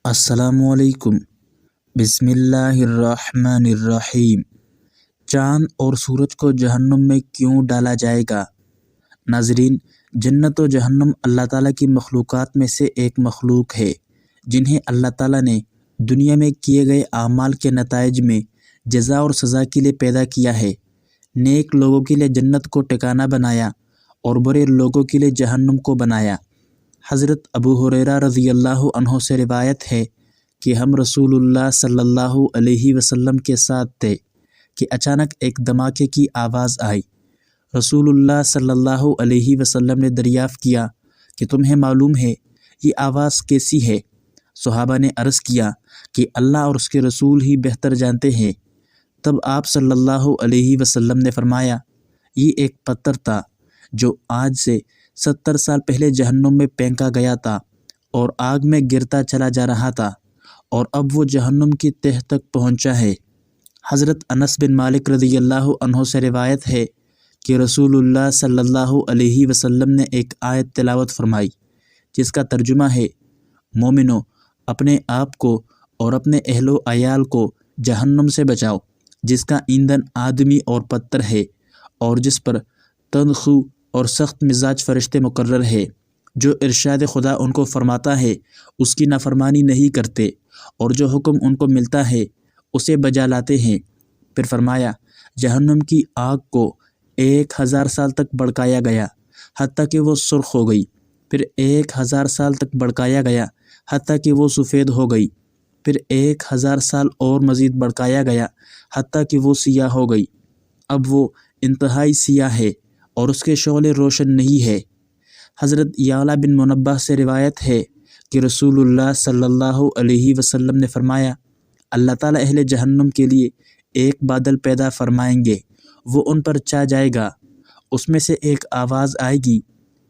السلام علیکم۔ بسم اللہ الرحمن الرحیم۔ چاند اور سورج کو جہنم میں کیوں ڈالا جائے گا؟ ناظرین، جنت و جہنم اللہ تعالیٰ کی مخلوقات میں سے ایک مخلوق ہے جنہیں اللہ تعالیٰ نے دنیا میں کیے گئے اعمال کے نتائج میں جزا اور سزا کے لیے پیدا کیا ہے۔ نیک لوگوں کے لیے جنت کو ٹھکانہ بنایا اور برے لوگوں کے لیے جہنم کو بنایا۔ حضرت ابو ہریرہ رضی اللہ عنہ سے روایت ہے کہ ہم رسول اللہ صلی اللہ علیہ وسلم کے ساتھ تھے کہ اچانک ایک دھماکے کی آواز آئی۔ رسول اللہ صلی اللہ علیہ وسلم نے دریافت کیا کہ تمہیں معلوم ہے یہ آواز کیسی ہے؟ صحابہ نے عرض کیا کہ اللہ اور اس کے رسول ہی بہتر جانتے ہیں۔ تب آپ صلی اللہ علیہ وسلم نے فرمایا، یہ ایک پتھر تھا جو آج سے 70 سال پہلے جہنم میں پھینکا گیا تھا اور آگ میں گرتا چلا جا رہا تھا، اور اب وہ جہنم کی تہہ تک پہنچا ہے۔ حضرت انس بن مالک رضی اللہ عنہ سے روایت ہے کہ رسول اللہ صلی اللہ علیہ وسلم نے ایک آیت تلاوت فرمائی جس کا ترجمہ ہے، مومنو اپنے آپ کو اور اپنے اہل و عیال کو جہنم سے بچاؤ، جس کا ایندھن آدمی اور پتھر ہے، اور جس پر تندخو اور سخت مزاج فرشتے مقرر ہے، جو ارشاد خدا ان کو فرماتا ہے اس کی نافرمانی نہیں کرتے، اور جو حکم ان کو ملتا ہے اسے بجا لاتے ہیں۔ پھر فرمایا، جہنم کی آگ کو 1000 سال تک بھڑکایا گیا حتیٰ کہ وہ سرخ ہو گئی، پھر 1000 سال تک بھڑکایا گیا حتیٰ کہ وہ سفید ہو گئی، پھر 1000 سال اور مزید بھڑکایا گیا حتیٰ کہ وہ سیاہ ہو گئی۔ اب وہ انتہائی سیاہ ہے اور اس کے شعلے روشن نہیں ہے۔ حضرت یعلا بن منبہ سے روایت ہے کہ رسول اللہ صلی اللہ علیہ وسلم نے فرمایا، اللہ تعالیٰ اہل جہنم کے لیے ایک بادل پیدا فرمائیں گے، وہ ان پر چھا جائے گا۔ اس میں سے ایک آواز آئے گی،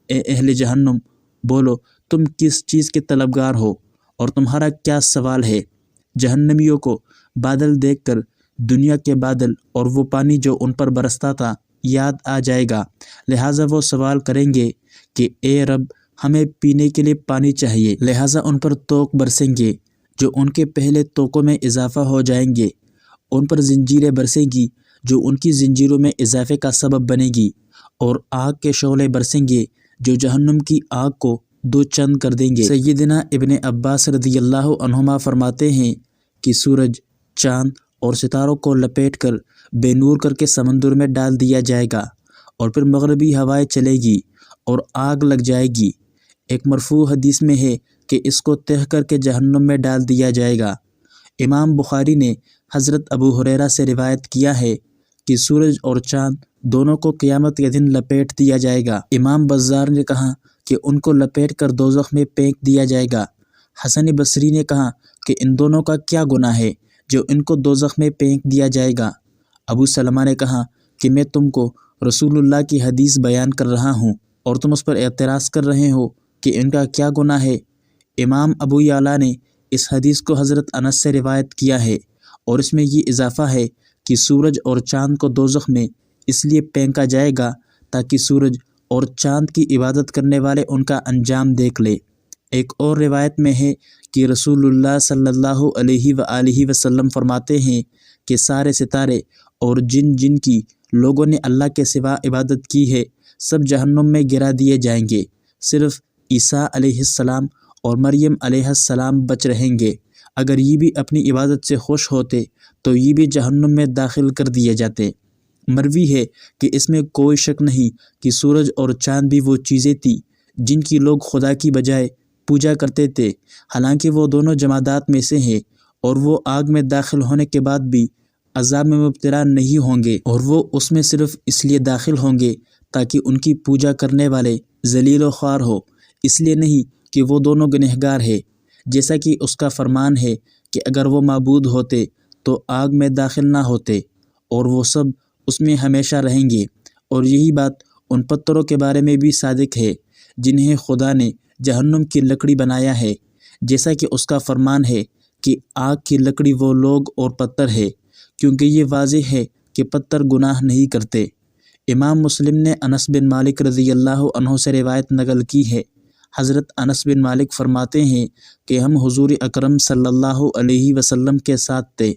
اے اہل جہنم، بولو تم کس چیز کے طلبگار ہو اور تمہارا کیا سوال ہے؟ جہنمیوں کو بادل دیکھ کر دنیا کے بادل اور وہ پانی جو ان پر برستا تھا یاد آ جائے گا، لہٰذا وہ سوال کریں گے کہ اے رب، ہمیں پینے کے لیے پانی چاہیے، لہٰذا ان پر طوق برسیں گے جو ان کے پہلے طوقوں میں اضافہ ہو جائیں گے، ان پر زنجیریں برسیں گی جو ان کی زنجیروں میں اضافے کا سبب بنے گی، اور آگ کے شعلے برسیں گے جو جہنم کی آگ کو دو چند کر دیں گے۔ سیدنا ابن عباس رضی اللہ عنہما فرماتے ہیں کہ سورج، چاند اور ستاروں کو لپیٹ کر بے نور کر کے سمندر میں ڈال دیا جائے گا، اور پھر مغربی ہوائیں چلے گی اور آگ لگ جائے گی۔ ایک مرفوع حدیث میں ہے کہ اس کو تہہ کر کے جہنم میں ڈال دیا جائے گا۔ امام بخاری نے حضرت ابو ہریرہ سے روایت کیا ہے کہ سورج اور چاند دونوں کو قیامت کے دن لپیٹ دیا جائے گا۔ امام بزار نے کہا کہ ان کو لپیٹ کر دوزخ میں پھینک دیا جائے گا۔ حسن بصری نے کہا کہ ان دونوں کا کیا گناہ ہے جو ان کو دوزخ میں پھینک دیا جائے گا؟ ابو سلمہ نے کہا کہ میں تم کو رسول اللہ کی حدیث بیان کر رہا ہوں اور تم اس پر اعتراض کر رہے ہو کہ ان کا کیا گناہ ہے۔ امام ابو یعلا نے اس حدیث کو حضرت انس سے روایت کیا ہے، اور اس میں یہ اضافہ ہے کہ سورج اور چاند کو دوزخ میں اس لیے پھینکا جائے گا تاکہ سورج اور چاند کی عبادت کرنے والے ان کا انجام دیکھ لے۔ ایک اور روایت میں ہے کہ رسول اللہ صلی اللہ علیہ وآلہ وسلم فرماتے ہیں کہ سارے ستارے اور جن کی لوگوں نے اللہ کے سوا عبادت کی ہے سب جہنم میں گرا دیے جائیں گے، صرف عیسیٰ علیہ السلام اور مریم علیہ السلام بچ رہیں گے۔ اگر یہ بھی اپنی عبادت سے خوش ہوتے تو یہ بھی جہنم میں داخل کر دیے جاتے۔ مروی ہے کہ اس میں کوئی شک نہیں کہ سورج اور چاند بھی وہ چیزیں تھیں جن کی لوگ خدا کی بجائے پوجا کرتے تھے، حالانکہ وہ دونوں جمادات میں سے ہیں، اور وہ آگ میں داخل ہونے کے بعد بھی عذاب میں مبتلا نہیں ہوں گے، اور وہ اس میں صرف اس لیے داخل ہوں گے تاکہ ان کی پوجا کرنے والے ذلیل و خوار ہو، اس لیے نہیں کہ وہ دونوں گنہگار ہیں، جیسا کہ اس کا فرمان ہے کہ اگر وہ معبود ہوتے تو آگ میں داخل نہ ہوتے، اور وہ سب اس میں ہمیشہ رہیں گے۔ اور یہی بات ان پتھروں کے بارے میں بھی صادق ہے جنہیں خدا نے جہنم کی لکڑی بنایا ہے، جیسا کہ اس کا فرمان ہے کہ آگ کی لکڑی وہ لوگ اور پتھر ہے، کیونکہ یہ واضح ہے کہ پتھر گناہ نہیں کرتے۔ امام مسلم نے انس بن مالک رضی اللہ عنہ سے روایت نقل کی ہے، حضرت انس بن مالک فرماتے ہیں کہ ہم حضور اکرم صلی اللہ علیہ وسلم کے ساتھ تھے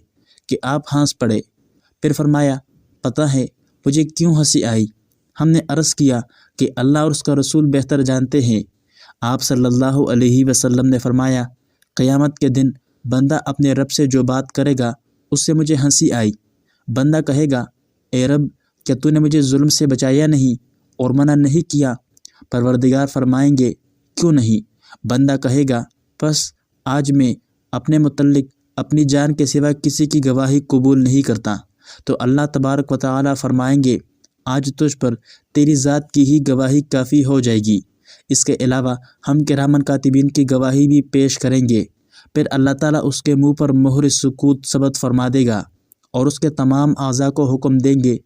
کہ آپ ہنس پڑے، پھر فرمایا پتہ ہے مجھے کیوں ہنسی آئی؟ ہم نے عرض کیا کہ اللہ اور اس کا رسول بہتر جانتے ہیں۔ آپ صلی اللہ علیہ وسلم نے فرمایا قیامت کے دن بندہ اپنے رب سے جو بات کرے گا اس سے مجھے ہنسی آئی۔ بندہ کہے گا اے رب کیا تو نے مجھے ظلم سے بچایا نہیں اور منع نہیں کیا؟ پروردگار فرمائیں گے کیوں نہیں؟ بندہ کہے گا بس آج میں اپنے متعلق اپنی جان کے سوا کسی کی گواہی قبول نہیں کرتا۔ تو اللہ تبارک و تعالی فرمائیں گے آج تجھ پر تیری ذات کی ہی گواہی کافی ہو جائے گی، اس کے علاوہ ہم کرامن کاتبین کی گواہی بھی پیش کریں گے۔ پھر اللہ تعالیٰ اس کے منہ پر مہر سکوت ثبت فرما دے گا اور اس کے تمام اعضاء کو حکم دیں گے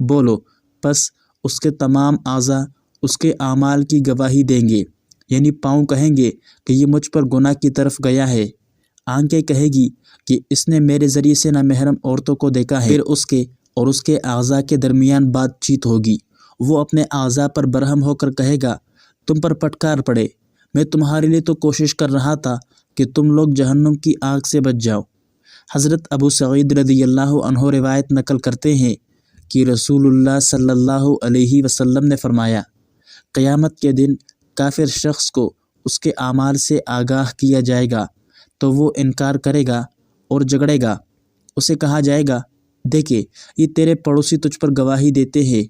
بولو، پس اس کے تمام اعضاء اس کے اعمال کی گواہی دیں گے، یعنی پاؤں کہیں گے کہ یہ مجھ پر گناہ کی طرف گیا ہے، آنکھیں کہے گی کہ اس نے میرے ذریعے سے نامحرم عورتوں کو دیکھا ہے، پھر اس کے اور اس کے اعضاء کے درمیان بات چیت ہوگی، وہ اپنے اعضاء پر برہم ہو کر کہے گا تم پر پٹکار پڑے، میں تمہارے لیے تو کوشش کر رہا تھا کہ تم لوگ جہنم کی آگ سے بچ جاؤ۔ حضرت ابو سعید رضی اللہ عنہ روایت نقل کرتے ہیں کہ رسول اللہ صلی اللہ علیہ وسلم نے فرمایا قیامت کے دن کافر شخص کو اس کے اعمال سے آگاہ کیا جائے گا تو وہ انکار کرے گا اور جھگڑے گا۔ اسے کہا جائے گا دیکھے یہ تیرے پڑوسی تجھ پر گواہی دیتے ہیں،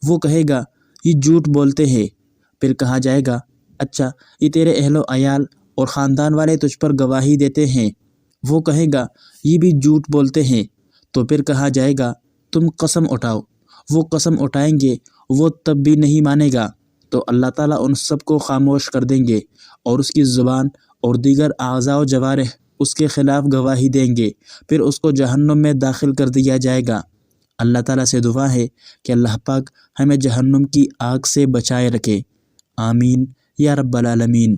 وہ کہے گا یہ جھوٹ بولتے ہیں۔ پھر کہا جائے گا اچھا یہ تیرے اہل و عیال اور خاندان والے تجھ پر گواہی دیتے ہیں، وہ کہے گا یہ بھی جھوٹ بولتے ہیں۔ تو پھر کہا جائے گا تم قسم اٹھاؤ، وہ قسم اٹھائیں گے، وہ تب بھی نہیں مانے گا، تو اللہ تعالیٰ ان سب کو خاموش کر دیں گے اور اس کی زبان اور دیگر اعضاء و جوارح اس کے خلاف گواہی دیں گے، پھر اس کو جہنم میں داخل کر دیا جائے گا۔ اللہ تعالیٰ سے دعا ہے کہ اللہ پاک ہمیں جہنم کی آگ سے بچائے رکھے، آمین یا رب العالمین۔